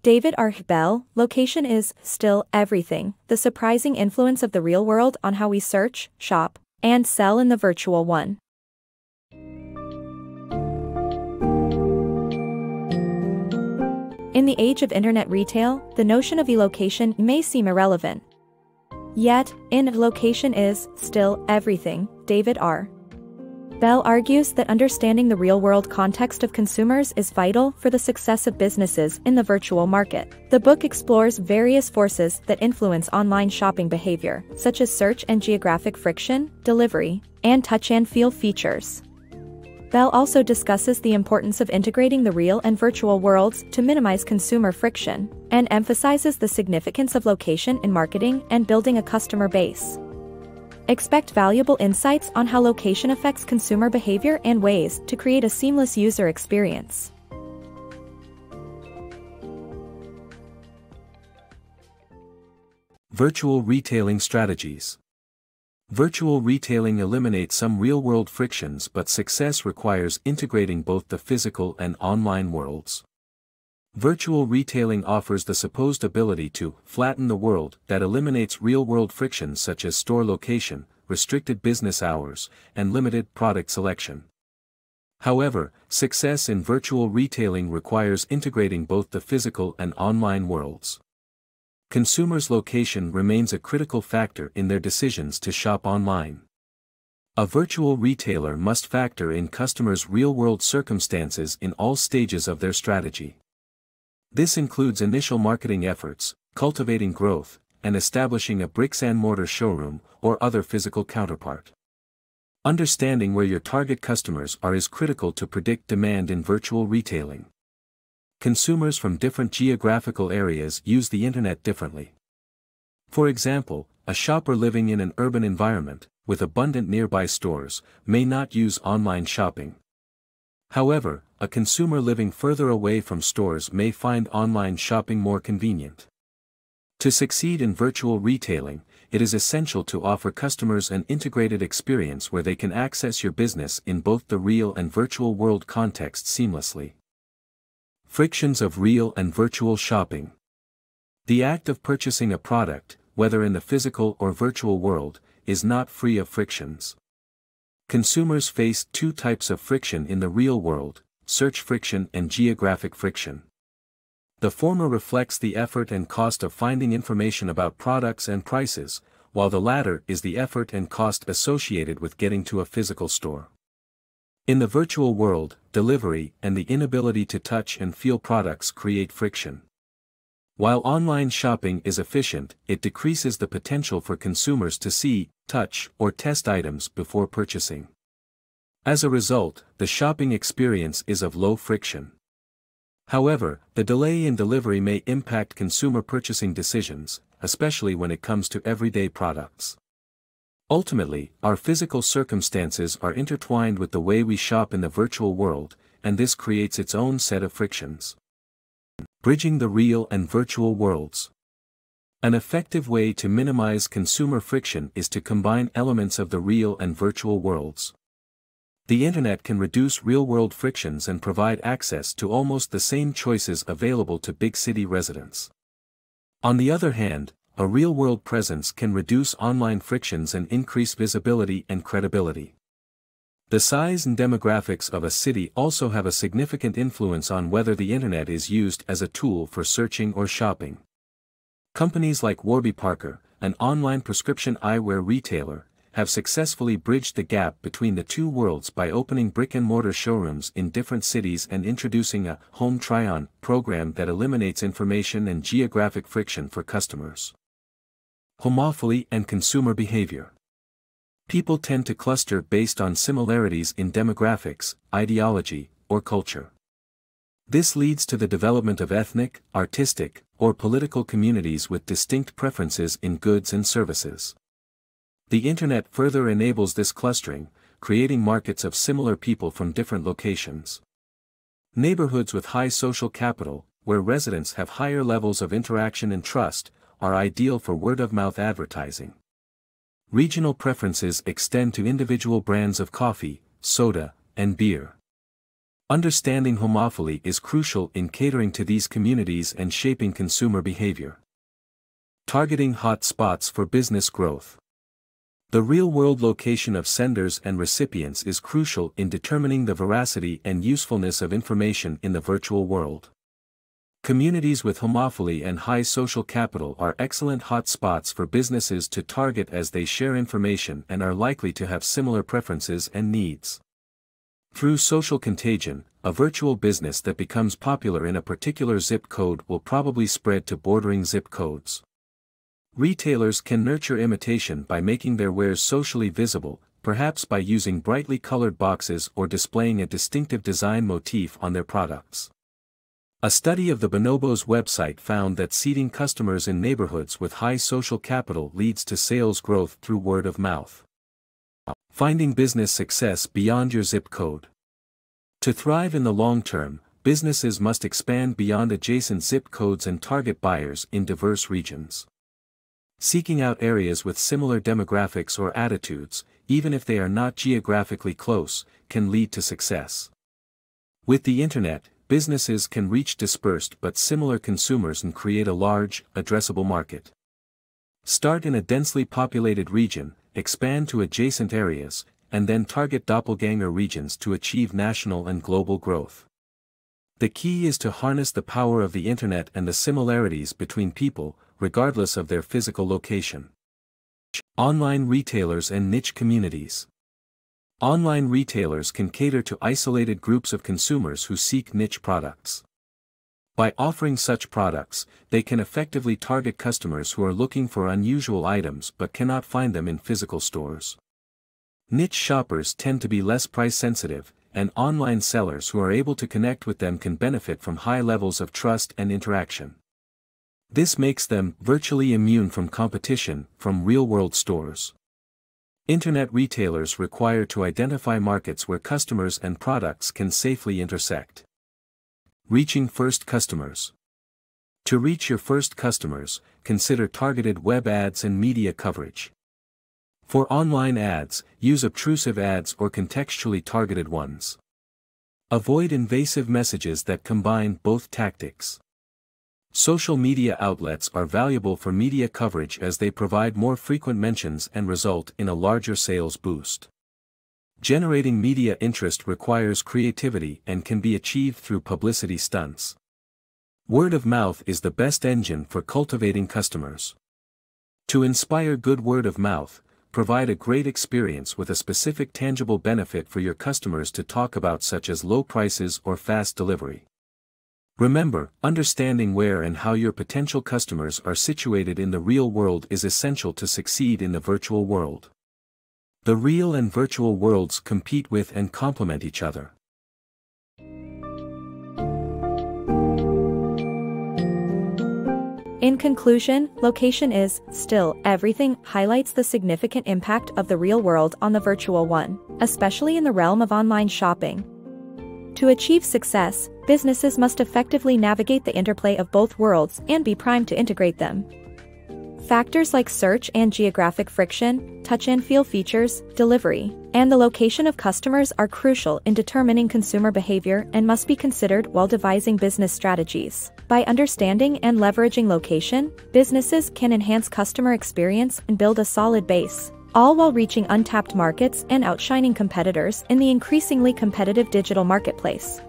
DavidRBell, location is still everything, the surprising influence of the real world on how we search, shop, and sell in the virtual one. In the age of internet retail, the notion of e-location may seem irrelevant. Yet, in-location is still everything, DavidRBell argues that understanding the real-world context of consumers is vital for the success of businesses in the virtual market. The book explores various forces that influence online shopping behavior, such as search and geographic friction, delivery, and touch and feel features. Bell also discusses the importance of integrating the real and virtual worlds to minimize consumer friction, and emphasizes the significance of location in marketing and building a customer base. Expect valuable insights on how location affects consumer behavior and ways to create a seamless user experience. Virtual retailing strategies. Virtual retailing eliminates some real-world frictions, but success requires integrating both the physical and online worlds. Virtual retailing offers the supposed ability to flatten the world that eliminates real-world frictions such as store location, restricted business hours, and limited product selection. However, success in virtual retailing requires integrating both the physical and online worlds. Consumers' location remains a critical factor in their decisions to shop online. A virtual retailer must factor in customers' real-world circumstances in all stages of their strategy. This includes initial marketing efforts, cultivating growth, and establishing a bricks-and-mortar showroom or other physical counterpart. Understanding where your target customers are is critical to predict demand in virtual retailing. Consumers from different geographical areas use the internet differently. For example, a shopper living in an urban environment, with abundant nearby stores, may not use online shopping. However, a consumer living further away from stores may find online shopping more convenient. To succeed in virtual retailing, it is essential to offer customers an integrated experience where they can access your business in both the real and virtual world context seamlessly. Frictions of real and virtual shopping. The act of purchasing a product, whether in the physical or virtual world, is not free of frictions. Consumers face two types of friction in the real world: search friction and geographic friction. The former reflects the effort and cost of finding information about products and prices, while the latter is the effort and cost associated with getting to a physical store. In the virtual world, delivery and the inability to touch and feel products create friction. While online shopping is efficient, it decreases the potential for consumers to see, touch, or test items before purchasing. As a result, the shopping experience is of low friction. However, the delay in delivery may impact consumer purchasing decisions, especially when it comes to everyday products. Ultimately, our physical circumstances are intertwined with the way we shop in the virtual world, and this creates its own set of frictions. Bridging the real and virtual worlds. An effective way to minimize consumer friction is to combine elements of the real and virtual worlds. The internet can reduce real-world frictions and provide access to almost the same choices available to big city residents. On the other hand, a real-world presence can reduce online frictions and increase visibility and credibility. The size and demographics of a city also have a significant influence on whether the internet is used as a tool for searching or shopping. Companies like Warby Parker, an online prescription eyewear retailer, have successfully bridged the gap between the two worlds by opening brick-and-mortar showrooms in different cities and introducing a home try-on program that eliminates information and geographic friction for customers. Homophily and consumer behavior. People tend to cluster based on similarities in demographics, ideology, or culture. This leads to the development of ethnic, artistic, or political communities with distinct preferences in goods and services. The internet further enables this clustering, creating markets of similar people from different locations. Neighborhoods with high social capital, where residents have higher levels of interaction and trust, are ideal for word-of-mouth advertising. Regional preferences extend to individual brands of coffee, soda, and beer. Understanding homophily is crucial in catering to these communities and shaping consumer behavior. Targeting hot spots for business growth. The real-world location of senders and recipients is crucial in determining the veracity and usefulness of information in the virtual world. Communities with homophily and high social capital are excellent hotspots for businesses to target as they share information and are likely to have similar preferences and needs. Through social contagion, a virtual business that becomes popular in a particular zip code will probably spread to bordering zip codes. Retailers can nurture imitation by making their wares socially visible, perhaps by using brightly colored boxes or displaying a distinctive design motif on their products. A study of the Bonobos website found that seeding customers in neighborhoods with high social capital leads to sales growth through word of mouth. Finding business success beyond your zip code. To thrive in the long term, businesses must expand beyond adjacent zip codes and target buyers in diverse regions. Seeking out areas with similar demographics or attitudes, even if they are not geographically close, can lead to success. With the internet, businesses can reach dispersed but similar consumers and create a large, addressable market. Start in a densely populated region, expand to adjacent areas, and then target doppelganger regions to achieve national and global growth. The key is to harness the power of the internet and the similarities between people, regardless of their physical location. Online retailers and niche communities. Online retailers can cater to isolated groups of consumers who seek niche products. By offering such products, they can effectively target customers who are looking for unusual items but cannot find them in physical stores. Niche shoppers tend to be less price-sensitive, and online sellers who are able to connect with them can benefit from high levels of trust and interaction. This makes them virtually immune from competition from real-world stores. Internet retailers require to identify markets where customers and products can safely intersect. Reaching first customers. To reach your first customers, consider targeted web ads and media coverage. For online ads, use obtrusive ads or contextually targeted ones. Avoid invasive messages that combine both tactics. Social media outlets are valuable for media coverage as they provide more frequent mentions and result in a larger sales boost. Generating media interest requires creativity and can be achieved through publicity stunts. Word of mouth is the best engine for cultivating customers. To inspire good word of mouth, provide a great experience with a specific tangible benefit for your customers to talk about, such as low prices or fast delivery. Remember, understanding where and how your potential customers are situated in the real world is essential to succeed in the virtual world. The real and virtual worlds compete with and complement each other. In conclusion, location is still everything highlights the significant impact of the real world on the virtual one, especially in the realm of online shopping. To achieve success, businesses must effectively navigate the interplay of both worlds and be primed to integrate them. Factors like search and geographic friction, touch and feel features, delivery, and the location of customers are crucial in determining consumer behavior and must be considered while devising business strategies. By understanding and leveraging location, businesses can enhance customer experience and build a solid base, all while reaching untapped markets and outshining competitors in the increasingly competitive digital marketplace.